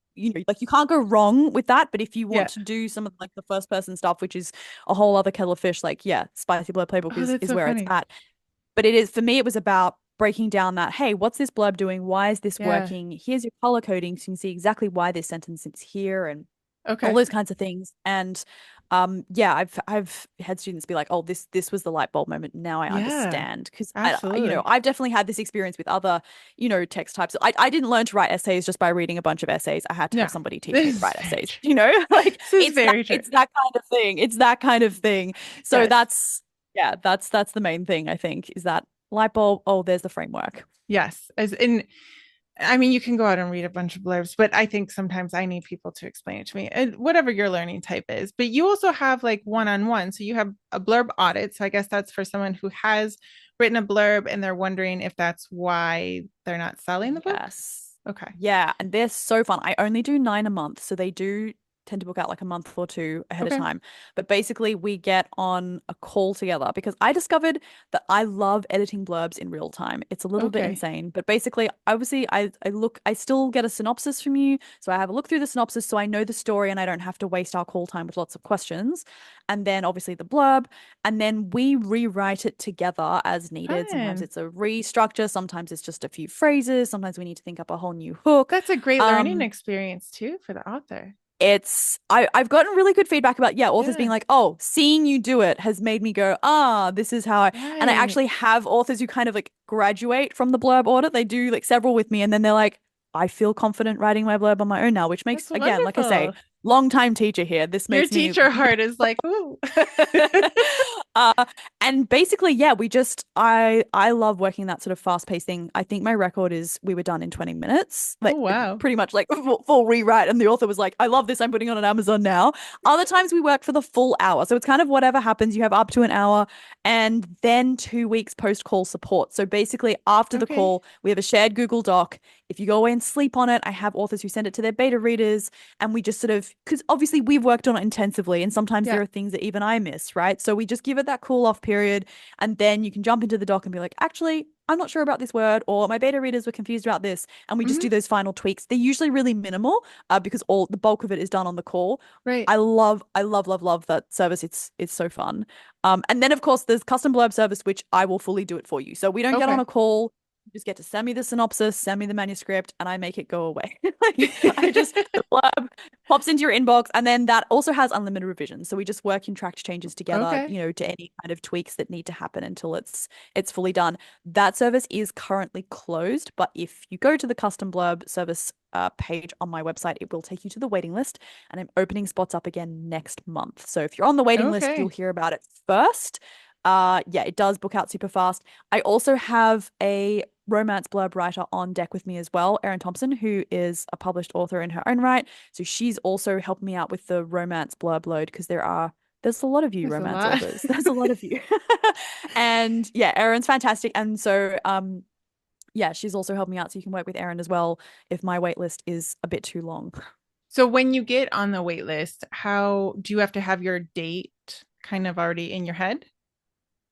Like you can't go wrong with that. But if you Yeah. want to do some of like the first person stuff, which is a whole other kettle of fish, like yeah, Spicy Blurb Playbook Oh, is that's is so where it's funny. at. But it is for me, it was about breaking down that, hey, what's this blurb doing? Why is this Yeah. working? Here's your color coding so you can see exactly why this sentence is here and all Okay. those kinds of things. And yeah, I've had students be like, oh, this was the light bulb moment. Now I Yeah. understand. Because Absolutely. I've definitely had this experience with other, text types. I didn't learn to write essays just by reading a bunch of essays. I had to have Yeah. somebody teach me to This is write very essays, true. like This is very true. it's that kind of thing. It's that kind of thing. So Yes. that's yeah, that's the main thing, I think, is that light bulb, oh, there's the framework. Yes. As in, I mean, you can go out and read a bunch of blurbs, but I think sometimes I need people to explain it to me, and whatever your learning type is. But you also have like one-on-one. So you have a blurb audit. So I guess that's for someone who has written a blurb and they're wondering if that's why they're not selling the book. Yes. Okay. Yeah, and they're so fun. I only do 9 a month, so they do tend to book out like a month or two ahead of Okay. time. But basically, we get on a call together because I discovered that I love editing blurbs in real time. It's a little bit Okay. insane, but basically, obviously, I still get a synopsis from you, so I have a look through the synopsis so I know the story and I don't have to waste our call time with lots of questions. And then obviously the blurb, and then we rewrite it together as needed. Sometimes Fun. it's a restructure, sometimes it's just a few phrases, sometimes we need to think up a whole new hook. That's a great learning Um, experience too for the author. I've gotten really good feedback about, yeah, authors being Yeah. like, oh, seeing you do it has made me go, this is how and I Right. actually have authors who kind of like graduate from the blurb audit. They do like several with me and then they're like, I feel confident writing my blurb on my own now, which makes, That's again, like I say, wonderful. long time teacher here. This Your makes me teacher heart is like, ooh. uh, and basically, yeah, I love working that sort of fast-paced thing. I think my record is we were done in 20 minutes, Oh, like wow. pretty much like full rewrite. And the author was like, I love this. I'm putting it on Amazon now. Other times we work for the full hour. So it's kind of whatever happens, you have up to an hour and then 2 weeks post-call support. So basically, after the Okay. call, we have a shared Google Doc. If you go away and sleep on it, I have authors who send it to their beta readers and we just sort of, because obviously we've worked on it intensively and sometimes Yeah. there are things that even I miss, right? So we just give it that cool off period and then you can jump into the doc and be like, actually, I'm not sure about this word, or my beta readers were confused about this, and we just Hmm. do those final tweaks. They're usually really minimal, because all the bulk of it is done on the call. Right. I love that service. It's so fun. And then of course there's custom blurb service, which I will fully do it for you. So we don't get on Okay. a call. You just get to send me the synopsis, send me the manuscript, and I make it go away. Like I just the blurb pops into your inbox, and then that also has unlimited revisions. So we just work in tracked changes together, Okay. to any kind of tweaks that need to happen until it's fully done. That service is currently closed, but if you go to the custom blurb service page on my website, it will take you to the waiting list, and I'm opening spots up again next month. So if you're on the waiting list, you'll Okay. hear about it first. Yeah, it does book out super fast. I also have a romance blurb writer on deck with me as well, Erin Thompson, who is a published author in her own right. So she's also helping me out with the romance blurb load because there's a lot of you There's a romance lot. authors. There's a lot of you. And yeah, Erin's fantastic. And so yeah, she's also helping me out so you can work with Erin as well if my wait list is a bit too long. So when you get on the wait list, how do you have to have your date kind of already in your head?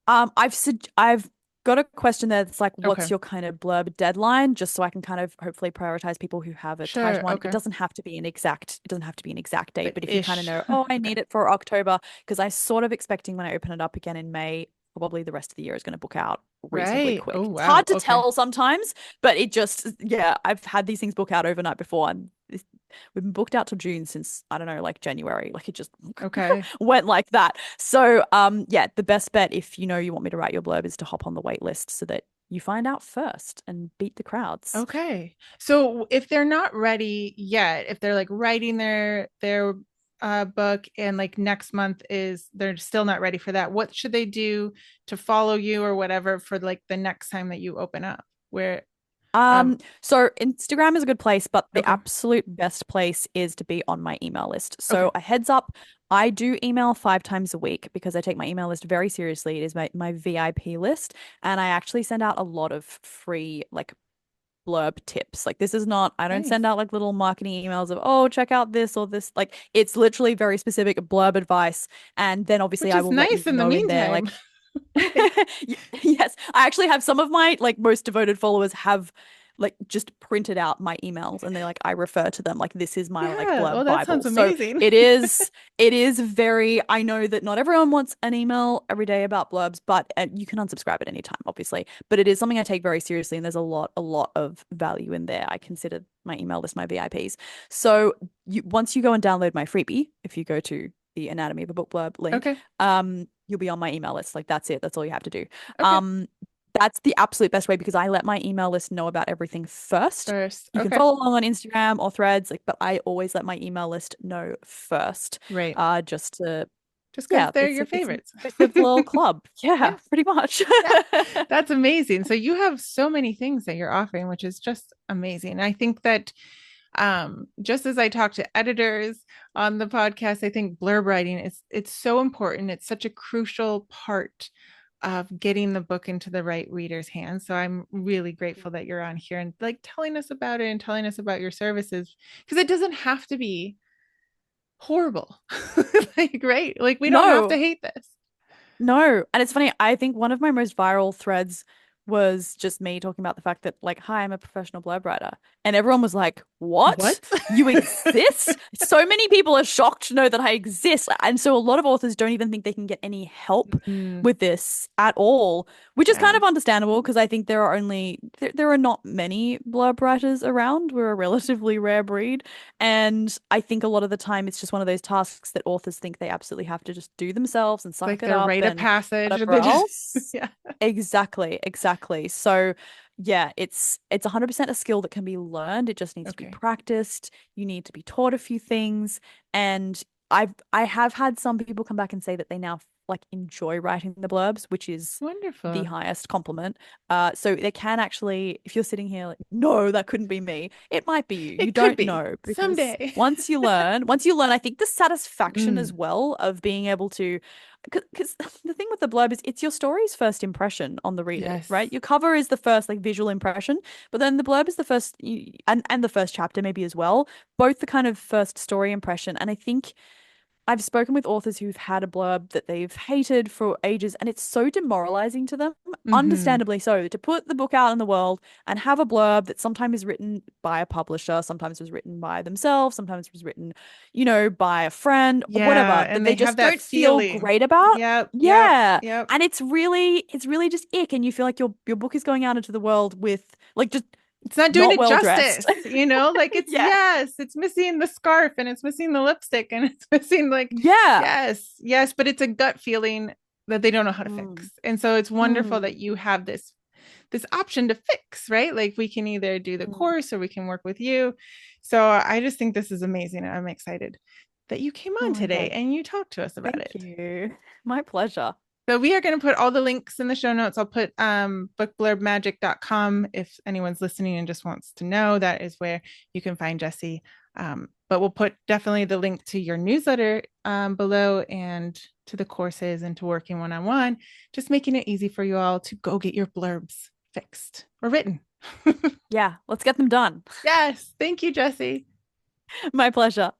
I've got a question there that's like, what's Okay. your kind of blurb deadline, just so I can kind of hopefully prioritize people who have a tighter Sure. one. Okay. It doesn't have to be an exact date, But but if you kind of ish. know, oh, I Okay. need it for October, because I sort of expecting when I open it up again in May, probably the rest of the year is going to book out reasonably Right. Oh, quick. It's wow. hard to Okay. tell sometimes, but it just, yeah, I've had these things book out overnight before, and we've been booked out to June since I don't know, like January. Like it just Okay. went like that. So yeah, the best bet if you know you want me to write your blurb is to hop on the wait list so that you find out first and beat the crowds. Okay. So if they're not ready yet, if they're like writing their book and like next month is they're still not ready for that, what should they do to follow you or whatever for like the next time that you open up? Where So Instagram is a good place, but the okay. absolute best place is to be on my email list. Okay. So a heads up, I do email 5 times a week because I take my email list very seriously. It is my VIP list, and I actually send out a lot of free like blurb tips. Like this is not, I don't send Nice. out like little marketing emails of, oh, check out this or this. Like it's literally very specific blurb advice. And then obviously Which I is will let you nice in the know in there, meantime. like, Like, yes, I actually have some of my like most devoted followers have like just printed out my emails and they like I refer to them like this is my like yeah. Oh, blurb that sounds Bible. So amazing. it is very, I know that not everyone wants an email every day about blurbs, but you can unsubscribe at any time, obviously. But it is something I take very seriously and there's a lot of value in there. I consider my email list my VIPs. So once you go and download my freebie, if you go to the Anatomy of a Book Blurb link, Okay. you'll be on my email list. Like that's it. That's all you have to do. Okay. Um, that's the absolute best way because I let my email list know about everything first. First. You can Okay. follow along on Instagram or Threads, like, but I always let my email list know first. Right. Just to, Just because yeah, they're it's your an favorites. exclusive little club. Yeah. Yeah, pretty much. Yeah. That's amazing. So you have so many things that you're offering, which is just amazing. I think that just as I talk to editors on the podcast, I think blurb writing is it's so important. It's such a crucial part of getting the book into the right reader's hands. So I'm really grateful that you're on here and like telling us about it and telling us about your services because it doesn't have to be horrible. Like, right? Like we don't have to No, hate this. no. And it's funny, I think one of my most viral threads was just me talking about the fact that, like, hi, I'm a professional blurb writer. And everyone was like, what? What? You exist? So many people are shocked to know that I exist. And so a lot of authors don't even think they can get any help Mm, with this at all, which is kind yeah. of understandable because I think there are not many blurb writers around. We're a relatively rare breed. And I think a lot of the time it's just one of those tasks that authors think they absolutely have to just do themselves and It's like suck it their up rite of and passage and whatever they just else. yeah. Exactly, exactly. So yeah, it's 100% a skill that can be learned. It just needs to be Okay. practiced. You need to be taught a few things. And I have had some people come back and say that they now like enjoy writing the blurbs, which is the Wonderful. highest compliment. So they can actually, if you're sitting here like, no, that couldn't be me, it might be you. You It could don't be know because someday. once you learn, I think the satisfaction as Mm, well of being able to, because the thing with the blurb is it's your story's first impression on the reader, right? yes. Your cover is the first like visual impression, but then the blurb is the first and the first chapter maybe as well, both the kind of first story impression. And I think I've spoken with authors who've had a blurb that they've hated for ages, and it's so demoralizing to them, Mm-hmm. understandably so, to put the book out in the world and have a blurb that sometimes is written by a publisher, sometimes was written by themselves, sometimes was written, by a friend or Yeah, whatever, and that they they have just that don't feel feeling. great about. Yep, yep, Yeah. yep. And it's really just ick, and you feel like your book is going out into the world with like just It's not doing not it well dressed. justice. Like it's Yeah. yes, it's missing the scarf and it's missing the lipstick and it's missing like Yeah. yes, yes, but it's a gut feeling that they don't know how to Mm. fix. And so it's wonderful Mm. that you have this option to fix, right? Like we can either do the Mm. course or we can work with you. So I just think this is amazing. I'm excited that you came Oh on my today God. and you talked to us about Thank it. you. My pleasure. So we are going to put all the links in the show notes. I'll put bookblurbmagic.com if anyone's listening and just wants to know. That is where you can find Jessie. But we'll put definitely the link to your newsletter below and to the courses and to working one-on-one, just making it easy for you all to go get your blurbs fixed or written. Yeah, let's get them done. Yes. Thank you, Jessie. My pleasure.